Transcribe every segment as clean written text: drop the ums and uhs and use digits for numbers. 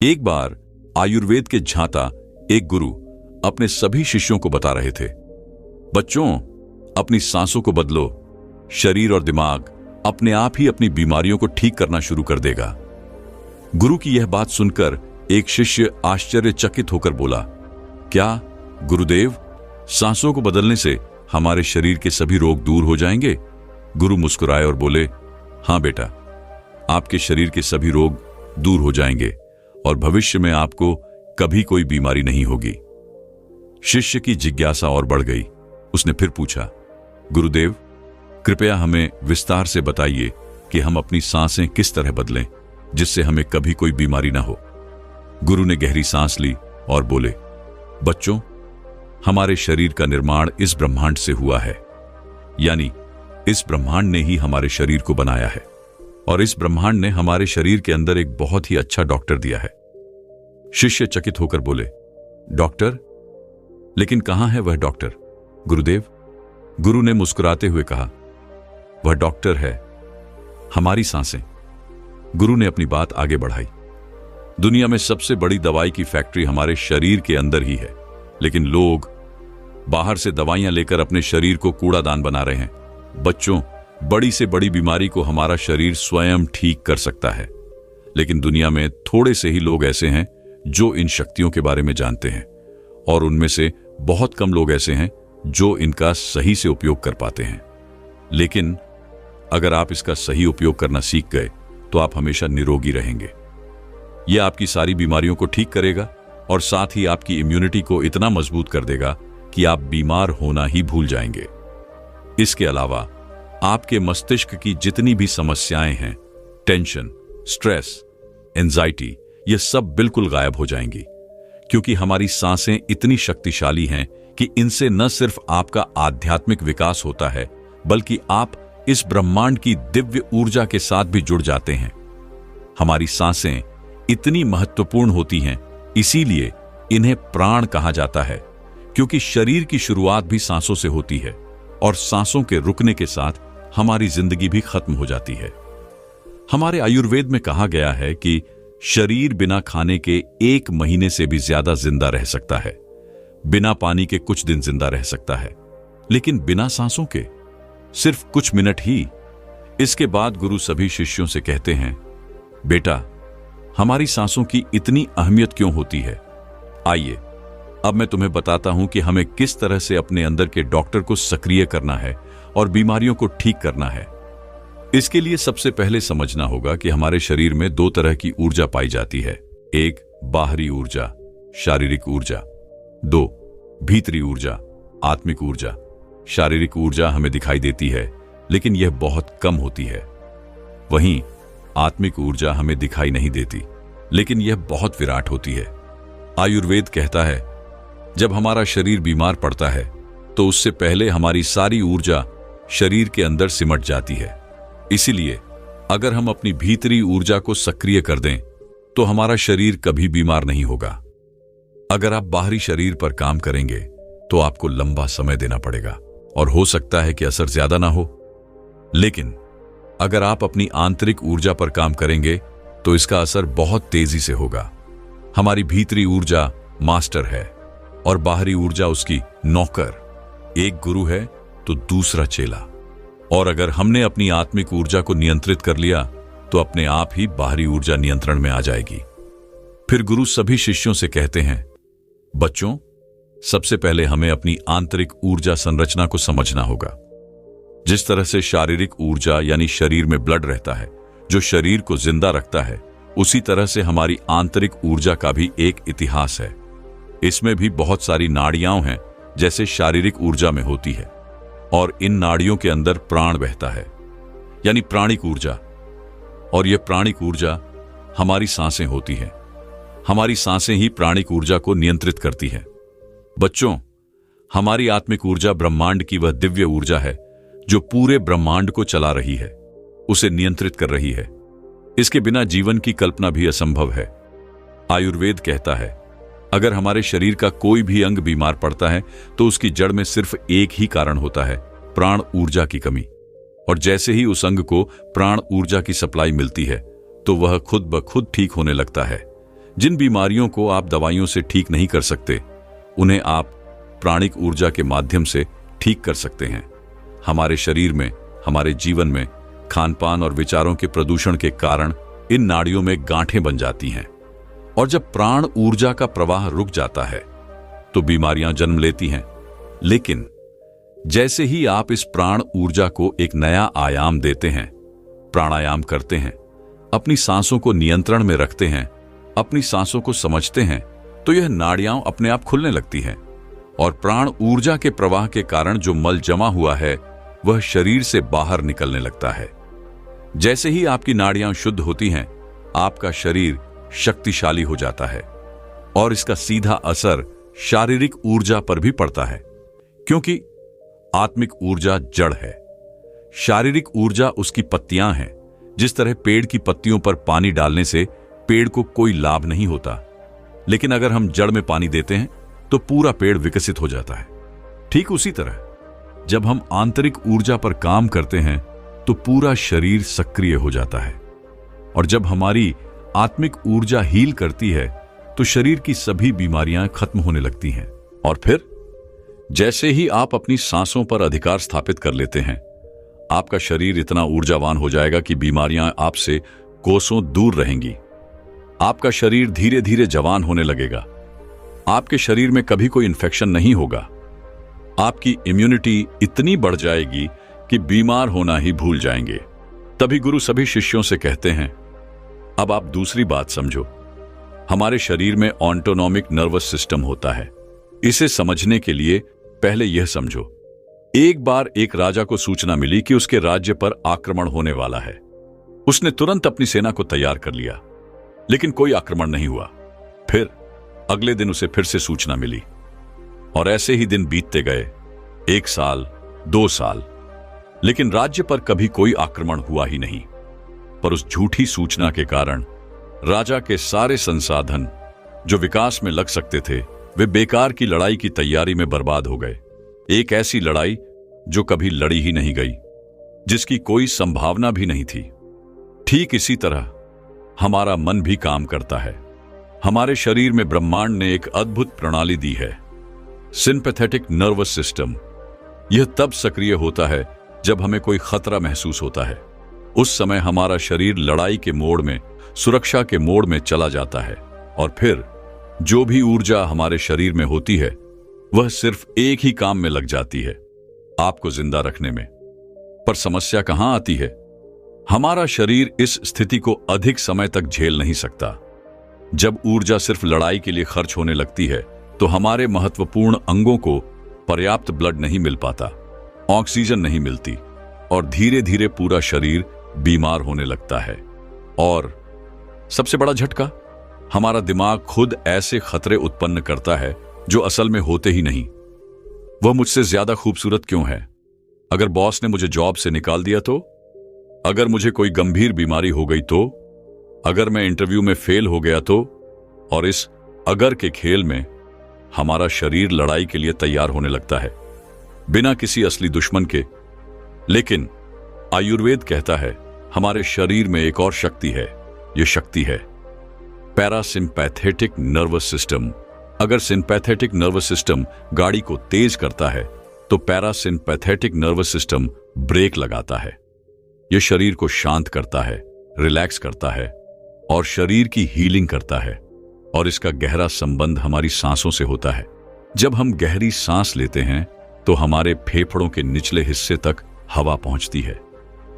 एक बार आयुर्वेद के झांता एक गुरु अपने सभी शिष्यों को बता रहे थे, बच्चों, अपनी सांसों को बदलो, शरीर और दिमाग अपने आप ही अपनी बीमारियों को ठीक करना शुरू कर देगा। गुरु की यह बात सुनकर एक शिष्य आश्चर्यचकित होकर बोला, क्या गुरुदेव, सांसों को बदलने से हमारे शरीर के सभी रोग दूर हो जाएंगे? गुरु मुस्कुराए और बोले, हां बेटा, आपके शरीर के सभी रोग दूर हो जाएंगे और भविष्य में आपको कभी कोई बीमारी नहीं होगी। शिष्य की जिज्ञासा और बढ़ गई। उसने फिर पूछा, गुरुदेव, कृपया हमें विस्तार से बताइए कि हम अपनी सांसें किस तरह बदलें जिससे हमें कभी कोई बीमारी ना हो। गुरु ने गहरी सांस ली और बोले, बच्चों, हमारे शरीर का निर्माण इस ब्रह्मांड से हुआ है, यानी इस ब्रह्मांड ने ही हमारे शरीर को बनाया है और इस ब्रह्मांड ने हमारे शरीर के अंदर एक बहुत ही अच्छा डॉक्टर दिया है। शिष्य चकित होकर बोले, डॉक्टर? लेकिन कहां है वह डॉक्टर गुरुदेव? गुरु ने मुस्कुराते हुए कहा, वह डॉक्टर है हमारी सांसें। गुरु ने अपनी बात आगे बढ़ाई। दुनिया में सबसे बड़ी दवाई की फैक्ट्री हमारे शरीर के अंदर ही है, लेकिन लोग बाहर से दवाइयां लेकर अपने शरीर को कूड़ादान बना रहे हैं। बच्चों, बड़ी से बड़ी बीमारी को हमारा शरीर स्वयं ठीक कर सकता है, लेकिन दुनिया में थोड़े से ही लोग ऐसे हैं जो इन शक्तियों के बारे में जानते हैं और उनमें से बहुत कम लोग ऐसे हैं जो इनका सही से उपयोग कर पाते हैं। लेकिन अगर आप इसका सही उपयोग करना सीख गए तो आप हमेशा निरोगी रहेंगे। यह आपकी सारी बीमारियों को ठीक करेगा और साथ ही आपकी इम्यूनिटी को इतना मजबूत कर देगा कि आप बीमार होना ही भूल जाएंगे। इसके अलावा आपके मस्तिष्क की जितनी भी समस्याएं हैं, टेंशन, स्ट्रेस, एंजाइटी, ये सब बिल्कुल गायब हो जाएंगी, क्योंकि हमारी सांसें इतनी शक्तिशाली हैं कि इनसे न सिर्फ आपका आध्यात्मिक विकास होता है, बल्कि आप इस ब्रह्मांड की दिव्य ऊर्जा के साथ भी जुड़ जाते हैं। हमारी सांसें इतनी महत्वपूर्ण होती हैं, इसीलिए इन्हें प्राण कहा जाता है, क्योंकि शरीर की शुरुआत भी सांसों से होती है और सांसों के रुकने के साथ हमारी जिंदगी भी खत्म हो जाती है। हमारे आयुर्वेद में कहा गया है कि शरीर बिना खाने के 1 महीने से भी ज्यादा जिंदा रह सकता है, बिना पानी के कुछ दिन जिंदा रह सकता है, लेकिन बिना सांसों के सिर्फ कुछ मिनट ही। इसके बाद गुरु सभी शिष्यों से कहते हैं, बेटा, हमारी सांसों की इतनी अहमियत क्यों होती है? आइए अब मैं तुम्हें बताता हूं कि हमें किस तरह से अपने अंदर के डॉक्टर को सक्रिय करना है और बीमारियों को ठीक करना है। इसके लिए सबसे पहले समझना होगा कि हमारे शरीर में 2 तरह की ऊर्जा पाई जाती है। एक बाहरी ऊर्जा, शारीरिक ऊर्जा। 2 भीतरी ऊर्जा, आत्मिक ऊर्जा। शारीरिक ऊर्जा हमें दिखाई देती है, लेकिन यह बहुत कम होती है। वहीं आत्मिक ऊर्जा हमें दिखाई नहीं देती, लेकिन यह बहुत विराट होती है। आयुर्वेद कहता है, जब हमारा शरीर बीमार पड़ता है तो उससे पहले हमारी सारी ऊर्जा शरीर के अंदर सिमट जाती है। इसीलिए अगर हम अपनी भीतरी ऊर्जा को सक्रिय कर दें तो हमारा शरीर कभी बीमार नहीं होगा। अगर आप बाहरी शरीर पर काम करेंगे तो आपको लंबा समय देना पड़ेगा और हो सकता है कि असर ज्यादा ना हो, लेकिन अगर आप अपनी आंतरिक ऊर्जा पर काम करेंगे तो इसका असर बहुत तेजी से होगा। हमारी भीतरी ऊर्जा मास्टर है और बाहरी ऊर्जा उसकी नौकर। एक गुरु है तो दूसरा चेला। और अगर हमने अपनी आत्मिक ऊर्जा को नियंत्रित कर लिया तो अपने आप ही बाहरी ऊर्जा नियंत्रण में आ जाएगी। फिर गुरु सभी शिष्यों से कहते हैं, बच्चों, सबसे पहले हमें अपनी आंतरिक ऊर्जा संरचना को समझना होगा। जिस तरह से शारीरिक ऊर्जा यानी शरीर में ब्लड रहता है जो शरीर को जिंदा रखता है, उसी तरह से हमारी आंतरिक ऊर्जा का भी एक इतिहास है। इसमें भी बहुत सारी नाड़ियां हैं जैसे शारीरिक ऊर्जा में होती है, और इन नाड़ियों के अंदर प्राण बहता है, यानी प्राणिक ऊर्जा। और यह प्राणिक ऊर्जा हमारी सांसें होती हैं। हमारी सांसें ही प्राणिक ऊर्जा को नियंत्रित करती हैं। बच्चों, हमारी आत्मिक ऊर्जा ब्रह्मांड की वह दिव्य ऊर्जा है जो पूरे ब्रह्मांड को चला रही है, उसे नियंत्रित कर रही है। इसके बिना जीवन की कल्पना भी असंभव है। आयुर्वेद कहता है, अगर हमारे शरीर का कोई भी अंग बीमार पड़ता है तो उसकी जड़ में सिर्फ एक ही कारण होता है, प्राण ऊर्जा की कमी। और जैसे ही उस अंग को प्राण ऊर्जा की सप्लाई मिलती है तो वह खुद ब खुद ठीक होने लगता है, जिन बीमारियों को आप दवाइयों से ठीक नहीं कर सकते, उन्हें आप प्राणिक ऊर्जा के माध्यम से ठीक कर सकते हैं। हमारे शरीर में, हमारे जीवन में खानपान और विचारों के प्रदूषण के कारण इन नाड़ियों में गांठें बन जाती हैं, और जब प्राण ऊर्जा का प्रवाह रुक जाता है तो बीमारियां जन्म लेती हैं। लेकिन जैसे ही आप इस प्राण ऊर्जा को एक नया आयाम देते हैं, प्राणायाम करते हैं, अपनी सांसों को नियंत्रण में रखते हैं, अपनी सांसों को समझते हैं, तो यह नाड़ियां अपने आप खुलने लगती हैं और प्राण ऊर्जा के प्रवाह के कारण जो मल जमा हुआ है वह शरीर से बाहर निकलने लगता है। जैसे ही आपकी नाड़ियां शुद्ध होती हैं, आपका शरीर शक्तिशाली हो जाता है और इसका सीधा असर शारीरिक ऊर्जा पर भी पड़ता है, क्योंकि आत्मिक ऊर्जा जड़ है, शारीरिक ऊर्जा उसकी पत्तियां हैं। जिस तरह पेड़ की पत्तियों पर पानी डालने से पेड़ को कोई लाभ नहीं होता, लेकिन अगर हम जड़ में पानी देते हैं तो पूरा पेड़ विकसित हो जाता है। ठीक उसी तरह जब हम आंतरिक ऊर्जा पर काम करते हैं तो पूरा शरीर सक्रिय हो जाता है, और जब हमारी आत्मिक ऊर्जा हील करती है तो शरीर की सभी बीमारियां खत्म होने लगती हैं। और फिर जैसे ही आप अपनी सांसों पर अधिकार स्थापित कर लेते हैं, आपका शरीर इतना ऊर्जावान हो जाएगा कि बीमारियां आपसे कोसों दूर रहेंगी। आपका शरीर धीरे धीरे जवान होने लगेगा। आपके शरीर में कभी कोई इन्फेक्शन नहीं होगा। आपकी इम्यूनिटी इतनी बढ़ जाएगी कि बीमार होना ही भूल जाएंगे। तभी गुरु सभी शिष्यों से कहते हैं, अब आप दूसरी बात समझो। हमारे शरीर में ऑटोनॉमिक नर्वस सिस्टम होता है। इसे समझने के लिए पहले यह समझो, एक बार एक राजा को सूचना मिली कि उसके राज्य पर आक्रमण होने वाला है। उसने तुरंत अपनी सेना को तैयार कर लिया, लेकिन कोई आक्रमण नहीं हुआ। फिर अगले दिन उसे फिर से सूचना मिली, और ऐसे ही दिन बीतते गए, 1 साल, 2 साल, लेकिन राज्य पर कभी कोई आक्रमण हुआ ही नहीं। पर उस झूठी सूचना के कारण राजा के सारे संसाधन जो विकास में लग सकते थे, वे बेकार की लड़ाई की तैयारी में बर्बाद हो गए। एक ऐसी लड़ाई जो कभी लड़ी ही नहीं गई, जिसकी कोई संभावना भी नहीं थी। ठीक इसी तरह हमारा मन भी काम करता है। हमारे शरीर में ब्रह्मांड ने एक अद्भुत प्रणाली दी है, सिंपैथेटिक नर्वस सिस्टम। यह तब सक्रिय होता है जब हमें कोई खतरा महसूस होता है। उस समय हमारा शरीर लड़ाई के मोड में, सुरक्षा के मोड में चला जाता है, और फिर जो भी ऊर्जा हमारे शरीर में होती है वह सिर्फ एक ही काम में लग जाती है, आपको जिंदा रखने में। पर समस्या कहां आती है? हमारा शरीर इस स्थिति को अधिक समय तक झेल नहीं सकता। जब ऊर्जा सिर्फ लड़ाई के लिए खर्च होने लगती है तो हमारे महत्वपूर्ण अंगों को पर्याप्त ब्लड नहीं मिल पाता, ऑक्सीजन नहीं मिलती, और धीरे धीरे पूरा शरीर बीमार होने लगता है। और सबसे बड़ा झटका, हमारा दिमाग खुद ऐसे खतरे उत्पन्न करता है जो असल में होते ही नहीं। वह मुझसे ज्यादा खूबसूरत क्यों है? अगर बॉस ने मुझे जॉब से निकाल दिया तो? अगर मुझे कोई गंभीर बीमारी हो गई तो? अगर मैं इंटरव्यू में फेल हो गया तो? और इस अगर के खेल में हमारा शरीर लड़ाई के लिए तैयार होने लगता है, बिना किसी असली दुश्मन के। लेकिन आयुर्वेद कहता है, हमारे शरीर में एक और शक्ति है। यह शक्ति है पैरासिम्पैथेटिक नर्वस सिस्टम। अगर सिंपैथेटिक नर्वस सिस्टम गाड़ी को तेज करता है तो पैरासिम्पैथेटिक नर्वस सिस्टम ब्रेक लगाता है। यह शरीर को शांत करता है, रिलैक्स करता है और शरीर की हीलिंग करता है। और इसका गहरा संबंध हमारी सांसों से होता है। जब हम गहरी सांस लेते हैं तो हमारे फेफड़ों के निचले हिस्से तक हवा पहुंचती है,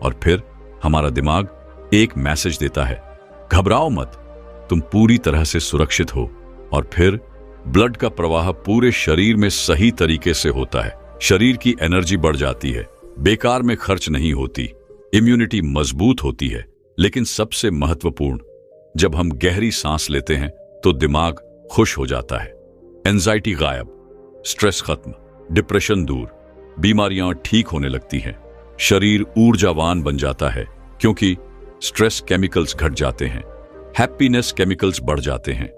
और फिर हमारा दिमाग एक मैसेज देता है, घबराओ मत, तुम पूरी तरह से सुरक्षित हो। और फिर ब्लड का प्रवाह पूरे शरीर में सही तरीके से होता है। शरीर की एनर्जी बढ़ जाती है, बेकार में खर्च नहीं होती, इम्यूनिटी मजबूत होती है। लेकिन सबसे महत्वपूर्ण, जब हम गहरी सांस लेते हैं तो दिमाग खुश हो जाता है। एंजाइटी गायब, स्ट्रेस खत्म, डिप्रेशन दूर, बीमारियां ठीक होने लगती हैं। शरीर ऊर्जावान बन जाता है क्योंकि स्ट्रेस केमिकल्स घट जाते हैं, हैप्पीनेस केमिकल्स बढ़ जाते हैं।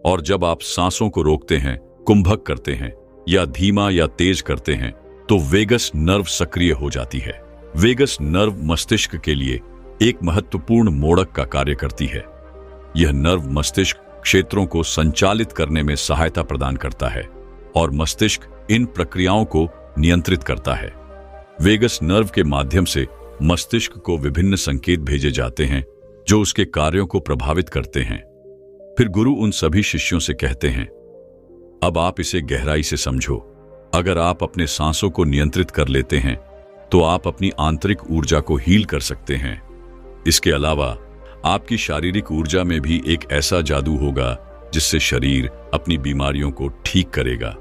और जब आप सांसों को रोकते हैं, कुंभक करते हैं या धीमा या तेज करते हैं तो वेगस नर्व सक्रिय हो जाती है। वेगस नर्व मस्तिष्क के लिए एक महत्वपूर्ण मोड़क का कार्य करती है। यह नर्व मस्तिष्क क्षेत्रों को संचालित करने में सहायता प्रदान करता है और मस्तिष्क इन प्रक्रियाओं को नियंत्रित करता है। वेगस नर्व के माध्यम से मस्तिष्क को विभिन्न संकेत भेजे जाते हैं जो उसके कार्यों को प्रभावित करते हैं। फिर गुरु उन सभी शिष्यों से कहते हैं, अब आप इसे गहराई से समझो। अगर आप अपने सांसों को नियंत्रित कर लेते हैं तो आप अपनी आंतरिक ऊर्जा को हील कर सकते हैं। इसके अलावा आपकी शारीरिक ऊर्जा में भी एक ऐसा जादू होगा जिससे शरीर अपनी बीमारियों को ठीक करेगा।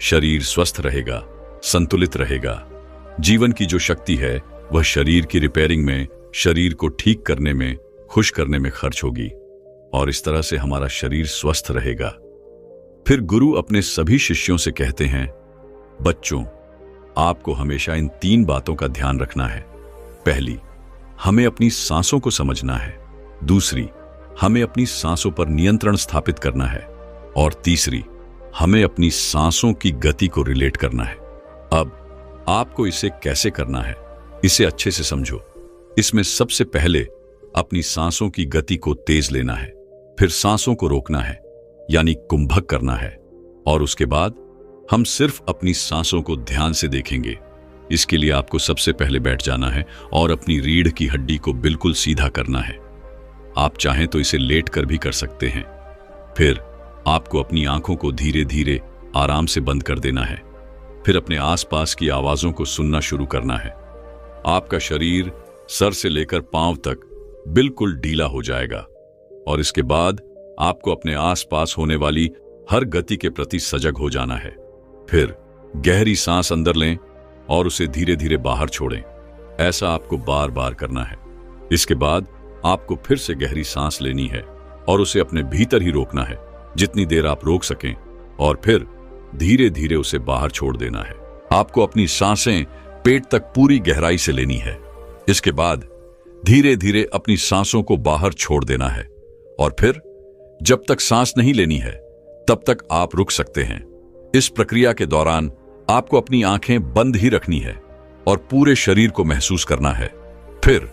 शरीर स्वस्थ रहेगा, संतुलित रहेगा। जीवन की जो शक्ति है वह शरीर की रिपेयरिंग में, शरीर को ठीक करने में, खुश करने में खर्च होगी और इस तरह से हमारा शरीर स्वस्थ रहेगा। फिर गुरु अपने सभी शिष्यों से कहते हैं, बच्चों, आपको हमेशा इन 3 बातों का ध्यान रखना है। पहली, हमें अपनी सांसों को समझना है। दूसरी, हमें अपनी सांसों पर नियंत्रण स्थापित करना है। और तीसरी, हमें अपनी सांसों की गति को रिलेट करना है। अब आपको इसे कैसे करना है, इसे अच्छे से समझो। इसमें सबसे पहले अपनी सांसों की गति को तेज लेना है, फिर सांसों को रोकना है यानी कुंभक करना है, और उसके बाद हम सिर्फ अपनी सांसों को ध्यान से देखेंगे। इसके लिए आपको सबसे पहले बैठ जाना है और अपनी रीढ़ की हड्डी को बिल्कुल सीधा करना है। आप चाहें तो इसे लेट कर भी कर सकते हैं। फिर आपको अपनी आंखों को धीरे धीरे आराम से बंद कर देना है। फिर अपने आसपास की आवाजों को सुनना शुरू करना है। आपका शरीर सर से लेकर पांव तक बिल्कुल ढीला हो जाएगा और इसके बाद आपको अपने आसपास होने वाली हर गति के प्रति सजग हो जाना है। फिर गहरी सांस अंदर लें और उसे धीरे धीरे बाहर छोड़ें। ऐसा आपको बार बार करना है। इसके बाद आपको फिर से गहरी सांस लेनी है और उसे अपने भीतर ही रोकना है, जितनी देर आप रोक सकें, और फिर धीरे धीरे उसे बाहर छोड़ देना है। आपको अपनी सांसें पेट तक पूरी गहराई से लेनी है। इसके बाद धीरे धीरे अपनी सांसों को बाहर छोड़ देना है और फिर जब तक सांस नहीं लेनी है तब तक आप रुक सकते हैं। इस प्रक्रिया के दौरान आपको अपनी आंखें बंद ही रखनी है और पूरे शरीर को महसूस करना है। फिर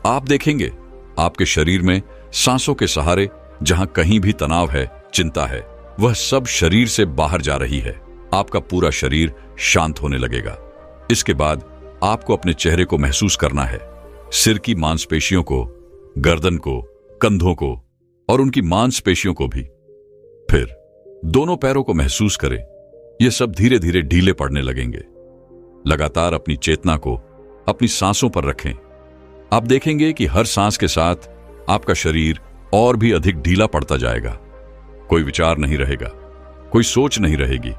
आप देखेंगे आपके शरीर में सांसों के सहारे जहां कहीं भी तनाव है, चिंता है, वह सब शरीर से बाहर जा रही है। आपका पूरा शरीर शांत होने लगेगा। इसके बाद आपको अपने चेहरे को महसूस करना है, सिर की मांसपेशियों को, गर्दन को, कंधों को और उनकी मांसपेशियों को भी। फिर दोनों पैरों को महसूस करें। ये सब धीरे धीरे ढीले पड़ने लगेंगे। लगातार अपनी चेतना को अपनी सांसों पर रखें। आप देखेंगे कि हर सांस के साथ आपका शरीर और भी अधिक ढीला पड़ता जाएगा। कोई विचार नहीं रहेगा, कोई सोच नहीं रहेगी,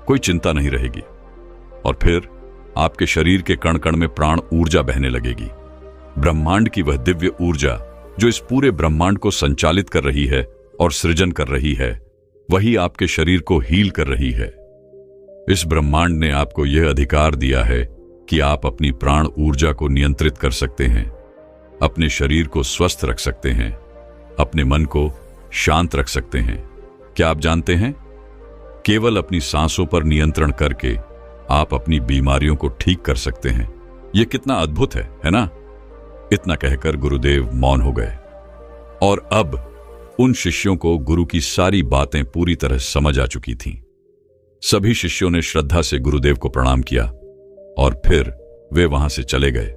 कोई चिंता नहीं रहेगी और फिर आपके शरीर के कण कण में प्राण ऊर्जा बहने लगेगी। ब्रह्मांड की वह दिव्य ऊर्जा जो इस पूरे ब्रह्मांड को संचालित कर रही है और सृजन कर रही है, वही आपके शरीर को हील कर रही है। इस ब्रह्मांड ने आपको यह अधिकार दिया है कि आप अपनी प्राण ऊर्जा को नियंत्रित कर सकते हैं, अपने शरीर को स्वस्थ रख सकते हैं, अपने मन को शांत रख सकते हैं। क्या आप जानते हैं, केवल अपनी सांसों पर नियंत्रण करके आप अपनी बीमारियों को ठीक कर सकते हैं। यह कितना अद्भुत है ना? इतना कहकर गुरुदेव मौन हो गए और अब उन शिष्यों को गुरु की सारी बातें पूरी तरह समझ आ चुकी थीं। सभी शिष्यों ने श्रद्धा से गुरुदेव को प्रणाम किया और फिर वे वहां से चले गए।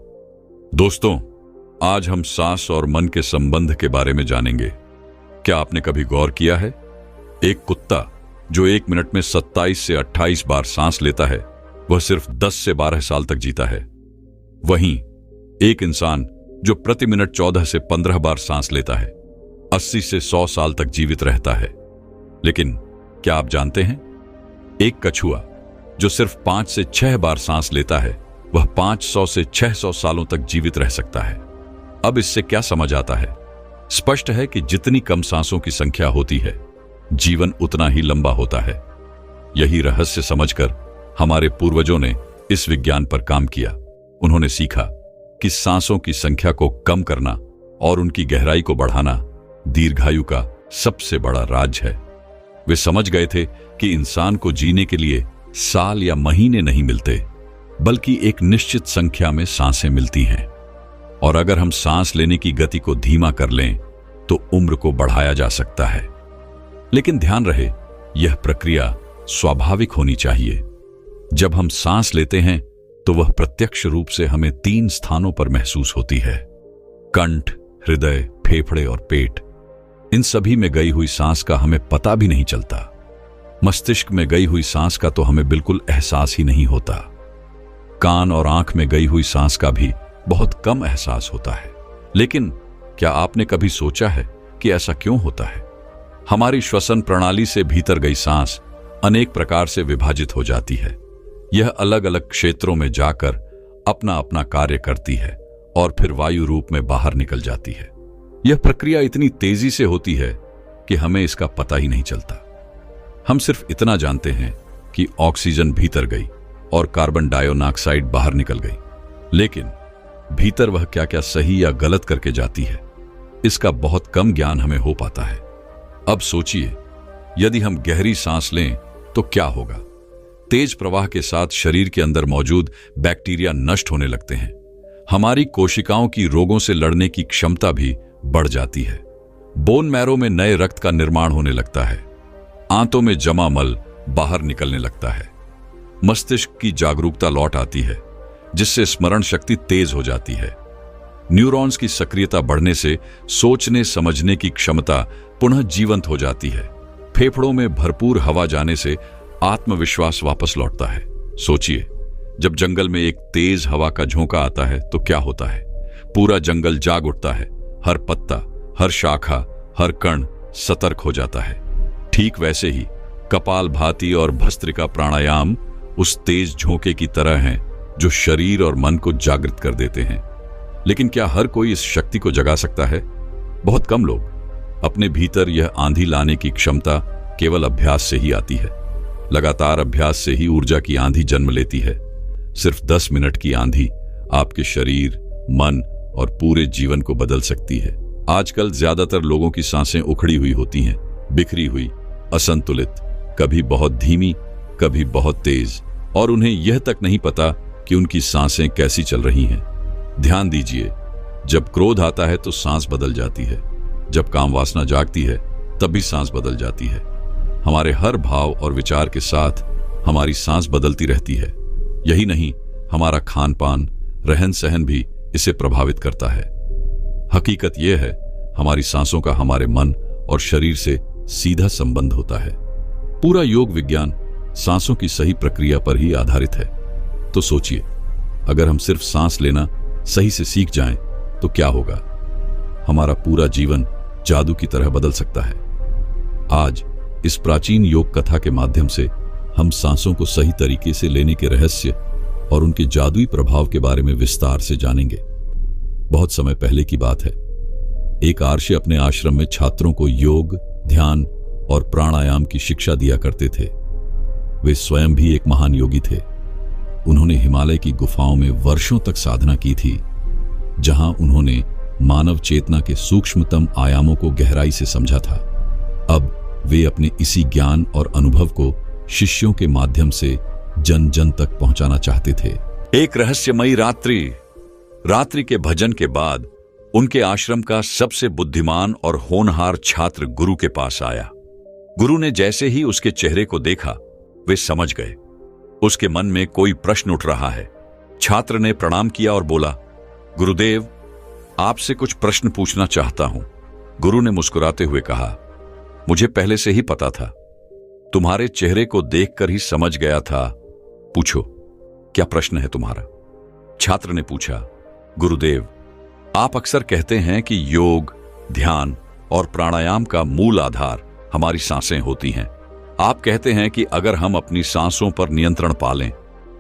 दोस्तों, आज हम सांस और मन के संबंध के बारे में जानेंगे। क्या आपने कभी गौर किया है, एक कुत्ता जो 1 मिनट में 27 से 28 बार सांस लेता है, वह सिर्फ 10 से 12 साल तक जीता है। वहीं एक इंसान जो प्रति मिनट 14 से 15 बार सांस लेता है, 80 से 100 साल तक जीवित रहता है। लेकिन क्या आप जानते हैं, एक कछुआ जो सिर्फ 5 से 6 बार सांस लेता है, वह 500 से 600 सालों तक जीवित रह सकता है। अब इससे क्या समझ आता है? स्पष्ट है कि जितनी कम सांसों की संख्या होती है, जीवन उतना ही लंबा होता है। यही रहस्य समझकर हमारे पूर्वजों ने इस विज्ञान पर काम किया। उन्होंने सीखा कि सांसों की संख्या को कम करना और उनकी गहराई को बढ़ाना दीर्घायु का सबसे बड़ा राज है। वे समझ गए थे कि इंसान को जीने के लिए साल या महीने नहीं मिलते, बल्कि एक निश्चित संख्या में सांसें मिलती हैं। और अगर हम सांस लेने की गति को धीमा कर लें तो उम्र को बढ़ाया जा सकता है। लेकिन ध्यान रहे, यह प्रक्रिया स्वाभाविक होनी चाहिए। जब हम सांस लेते हैं तो वह प्रत्यक्ष रूप से हमें 3 स्थानों पर महसूस होती है: कंठ, हृदय, फेफड़े और पेट। इन सभी में गई हुई सांस का हमें पता भी नहीं चलता। मस्तिष्क में गई हुई सांस का तो हमें बिल्कुल एहसास ही नहीं होता। कान और आंख में गई हुई सांस का भी बहुत कम एहसास होता है। लेकिन क्या आपने कभी सोचा है कि ऐसा क्यों होता है? हमारी श्वसन प्रणाली से भीतर गई सांस अनेक प्रकार से विभाजित हो जाती है। यह अलग अलग क्षेत्रों में जाकर अपना अपना कार्य करती है और फिर वायु रूप में बाहर निकल जाती है। यह प्रक्रिया इतनी तेजी से होती है कि हमें इसका पता ही नहीं चलता। हम सिर्फ इतना जानते हैं कि ऑक्सीजन भीतर गई और कार्बन डाइऑक्साइड बाहर निकल गई, लेकिन भीतर वह क्या क्या सही या गलत करके जाती है, इसका बहुत कम ज्ञान हमें हो पाता है। अब सोचिए, यदि हम गहरी सांस लें तो क्या होगा? तेज प्रवाह के साथ शरीर के अंदर मौजूद बैक्टीरिया नष्ट होने लगते हैं। हमारी कोशिकाओं की रोगों से लड़ने की क्षमता भी बढ़ जाती है। बोन मैरो में नए रक्त का निर्माण होने लगता है। आंतों में जमा मल बाहर निकलने लगता है। मस्तिष्क की जागरूकता लौट आती है, जिससे स्मरण शक्ति तेज हो जाती है। न्यूरॉन्स की सक्रियता बढ़ने से सोचने समझने की क्षमता पुनः जीवंत हो जाती है। फेफड़ों में भरपूर हवा जाने से आत्मविश्वास वापस लौटता है। सोचिए, जब जंगल में एक तेज हवा का झोंका आता है तो क्या होता है? पूरा जंगल जाग उठता है। हर पत्ता, हर शाखा, हर कण सतर्क हो जाता है। ठीक वैसे ही कपालभाति और भस्त्रिका प्राणायाम उस तेज झोंके की तरह हैं जो शरीर और मन को जागृत कर देते हैं। लेकिन क्या हर कोई इस शक्ति को जगा सकता है? बहुत कम लोग। अपने भीतर यह आंधी लाने की क्षमता केवल अभ्यास से ही आती है। लगातार अभ्यास से ही ऊर्जा की आंधी जन्म लेती है। सिर्फ 10 मिनट की आंधी आपके शरीर, मन और पूरे जीवन को बदल सकती है। आजकल ज्यादातर लोगों की सांसें उखड़ी हुई होती हैं, बिखरी हुई, असंतुलित, कभी बहुत धीमी, कभी बहुत तेज, और उन्हें यह तक नहीं पता कि उनकी सांसें कैसी चल रही हैं। ध्यान दीजिए, जब क्रोध आता है तो सांस बदल जाती है। जब काम वासना जागती है तब भी सांस बदल जाती है। हमारे हर भाव और विचार के साथ हमारी सांस बदलती रहती है। यही नहीं, हमारा खान पान, रहन सहन भी इसे प्रभावित करता है। हकीकत यह है, हमारी सांसों का हमारे मन और शरीर से सीधा संबंध होता है। पूरा योग विज्ञान सांसों की सही प्रक्रिया पर ही आधारित है। तो सोचिए, अगर हम सिर्फ सांस लेना सही से सीख जाएं तो क्या होगा? हमारा पूरा जीवन जादू की तरह बदल सकता है। आज इस प्राचीन योग कथा के माध्यम से हम सांसों को सही तरीके से लेने के रहस्य और उनके जादुई प्रभाव के बारे में विस्तार से जानेंगे। बहुत समय पहले की बात है। एक आर्षि अपने आश्रम में छात्रों को योग, ध्यान और प्राणायाम की शिक्षा दिया करते थे। वे स्वयं भी एक महान योगी थे। उन्होंने हिमालय की गुफाओं में वर्षों तक साधना की थी, जहां उन्होंने मानव चेतना के सूक्ष्मतम आयामों को गहराई से समझा था। अब वे अपने इसी ज्ञान और अनुभव को शिष्यों के माध्यम से जन जन तक पहुंचाना चाहते थे। एक रहस्यमयी रात्रि के भजन के बाद उनके आश्रम का सबसे बुद्धिमान और होनहार छात्र गुरु के पास आया। गुरु ने जैसे ही उसके चेहरे को देखा, वे समझ गए उसके मन में कोई प्रश्न उठ रहा है। छात्र ने प्रणाम किया और बोला, गुरुदेव, आपसे कुछ प्रश्न पूछना चाहता हूं। गुरु ने मुस्कुराते हुए कहा, मुझे पहले से ही पता था, तुम्हारे चेहरे को देखकर ही समझ गया था। पूछो, क्या प्रश्न है तुम्हारा? छात्र ने पूछा, गुरुदेव, आप अक्सर कहते हैं कि योग, ध्यान और प्राणायाम का मूल आधार हमारी सांसें होती हैं। आप कहते हैं कि अगर हम अपनी सांसों पर नियंत्रण पा लें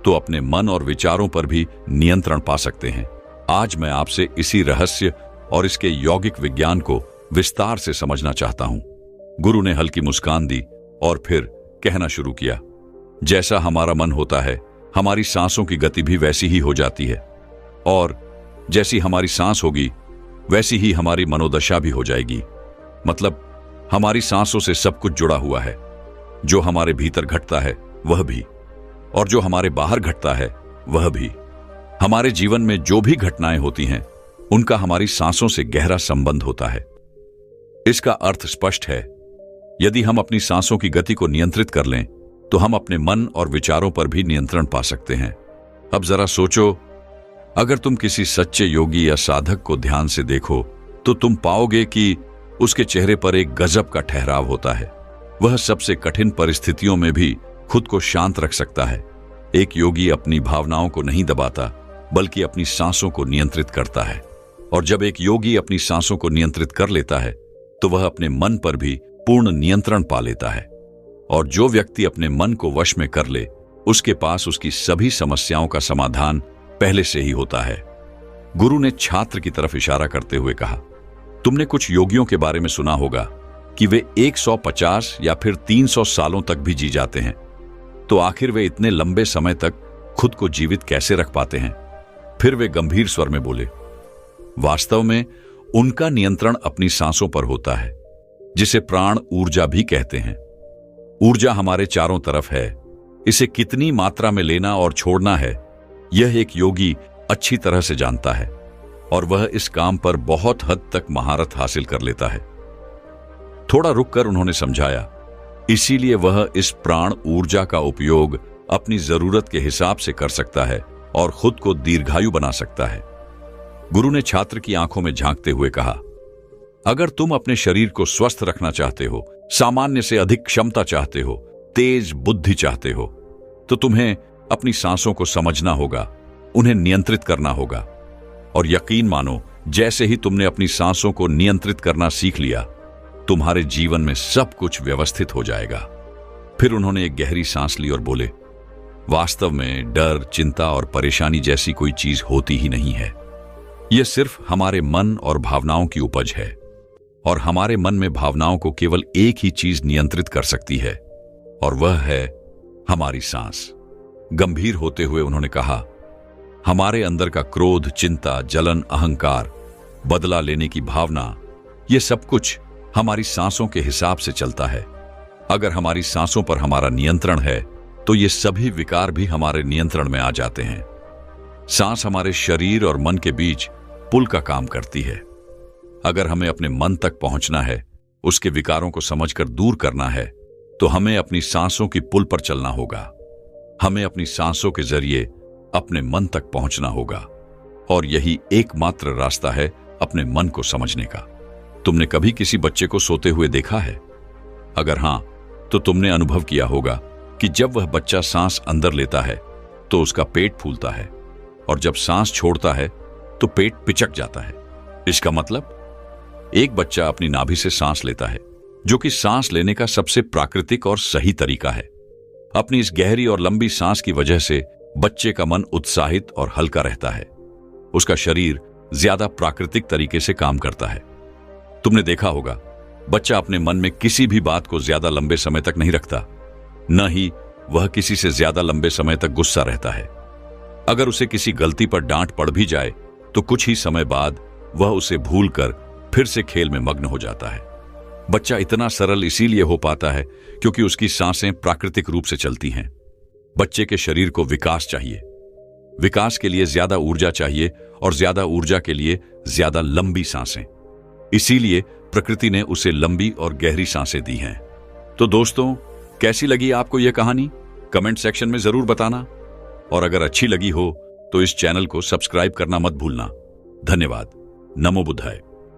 तो अपने मन और विचारों पर भी नियंत्रण पा सकते हैं। आज मैं आपसे इसी रहस्य और इसके यौगिक विज्ञान को विस्तार से समझना चाहता हूं। गुरु ने हल्की मुस्कान दी और फिर कहना शुरू किया, जैसा हमारा मन होता है, हमारी सांसों की गति भी वैसी ही हो जाती है, और जैसी हमारी सांस होगी वैसी ही हमारी मनोदशा भी हो जाएगी। मतलब हमारी सांसों से सब कुछ जुड़ा हुआ है। जो हमारे भीतर घटता है वह भी, और जो हमारे बाहर घटता है वह भी। हमारे जीवन में जो भी घटनाएं होती हैं उनका हमारी सांसों से गहरा संबंध होता है। इसका अर्थ स्पष्ट है, यदि हम अपनी सांसों की गति को नियंत्रित कर लें तो हम अपने मन और विचारों पर भी नियंत्रण पा सकते हैं। अब जरा सोचो, अगर तुम किसी सच्चे योगी या साधक को ध्यान से देखो तो तुम पाओगे कि उसके चेहरे पर एक गजब का ठहराव होता है। वह सबसे कठिन परिस्थितियों में भी खुद को शांत रख सकता है। एक योगी अपनी भावनाओं को नहीं दबाता बल्कि अपनी सांसों को नियंत्रित करता है। और जब एक योगी अपनी सांसों को नियंत्रित कर लेता है तो वह अपने मन पर भी पूर्ण नियंत्रण पा लेता है। और जो व्यक्ति अपने मन को वश में कर ले उसके पास उसकी सभी समस्याओं का समाधान पहले से ही होता है। गुरु ने छात्र की तरफ इशारा करते हुए कहा, तुमने कुछ योगियों के बारे में सुना होगा कि वे 150 या फिर 300 सालों तक भी जी जाते हैं। तो आखिर वे इतने लंबे समय तक खुद को जीवित कैसे रख पाते हैं? फिर वे गंभीर स्वर में बोले, वास्तव में उनका नियंत्रण अपनी सांसों पर होता है, जिसे प्राण ऊर्जा भी कहते हैं। ऊर्जा हमारे चारों तरफ है। इसे कितनी मात्रा में लेना और छोड़ना है, यह एक योगी अच्छी तरह से जानता है और वह इस काम पर बहुत हद तक महारत हासिल कर लेता है। थोड़ा रुककर उन्होंने समझाया, इसीलिए वह इस प्राण ऊर्जा का उपयोग अपनी जरूरत के हिसाब से कर सकता है और खुद को दीर्घायु बना सकता है। गुरु ने छात्र की आंखों में झांकते हुए कहा, अगर तुम अपने शरीर को स्वस्थ रखना चाहते हो, सामान्य से अधिक क्षमता चाहते हो, तेज बुद्धि चाहते हो, तो तुम्हें अपनी सांसों को समझना होगा, उन्हें नियंत्रित करना होगा। और यकीन मानो, जैसे ही तुमने अपनी सांसों को नियंत्रित करना सीख लिया, तुम्हारे जीवन में सब कुछ व्यवस्थित हो जाएगा। फिर उन्होंने एक गहरी सांस ली और बोले, वास्तव में डर, चिंता और परेशानी जैसी कोई चीज होती ही नहीं है। यह सिर्फ हमारे मन और भावनाओं की उपज है और हमारे मन में भावनाओं को केवल एक ही चीज नियंत्रित कर सकती है और वह है हमारी सांस। गंभीर होते हुए उन्होंने कहा, हमारे अंदर का क्रोध, चिंता, जलन, अहंकार, बदला लेने की भावना, यह सब कुछ हमारी सांसों के हिसाब से चलता है। अगर हमारी सांसों पर हमारा नियंत्रण है तो ये सभी विकार भी हमारे नियंत्रण में आ जाते हैं। सांस हमारे शरीर और मन के बीच पुल का काम करती है। अगर हमें अपने मन तक पहुंचना है, उसके विकारों को समझकर दूर करना है, तो हमें अपनी सांसों की पुल पर चलना होगा। हमें अपनी सांसों के जरिए अपने मन तक पहुंचना होगा और यही एकमात्र रास्ता है अपने मन को समझने का। तुमने कभी किसी बच्चे को सोते हुए देखा है? अगर हां, तो तुमने अनुभव किया होगा कि जब वह बच्चा सांस अंदर लेता है तो उसका पेट फूलता है और जब सांस छोड़ता है तो पेट पिचक जाता है। इसका मतलब एक बच्चा अपनी नाभि से सांस लेता है, जो कि सांस लेने का सबसे प्राकृतिक और सही तरीका है। अपनी इस गहरी और लंबी सांस की वजह से बच्चे का मन उत्साहित और हल्का रहता है। उसका शरीर ज्यादा प्राकृतिक तरीके से काम करता है। तुमने देखा होगा, बच्चा अपने मन में किसी भी बात को ज्यादा लंबे समय तक नहीं रखता, न ही वह किसी से ज्यादा लंबे समय तक गुस्सा रहता है। अगर उसे किसी गलती पर डांट पड़ भी जाए तो कुछ ही समय बाद वह उसे भूलकर फिर से खेल में मग्न हो जाता है। बच्चा इतना सरल इसीलिए हो पाता है क्योंकि उसकी सांसें प्राकृतिक रूप से चलती हैं। बच्चे के शरीर को विकास चाहिए। विकास के लिए ज्यादा ऊर्जा चाहिए और ज्यादा ऊर्जा के लिए ज्यादा लंबी सांसें। इसीलिए प्रकृति ने उसे लंबी और गहरी सांसें दी हैं। तो दोस्तों, कैसी लगी आपको यह कहानी? कमेंट सेक्शन में जरूर बताना और अगर अच्छी लगी हो तो इस चैनल को सब्सक्राइब करना मत भूलना। धन्यवाद। नमो बुद्धाय।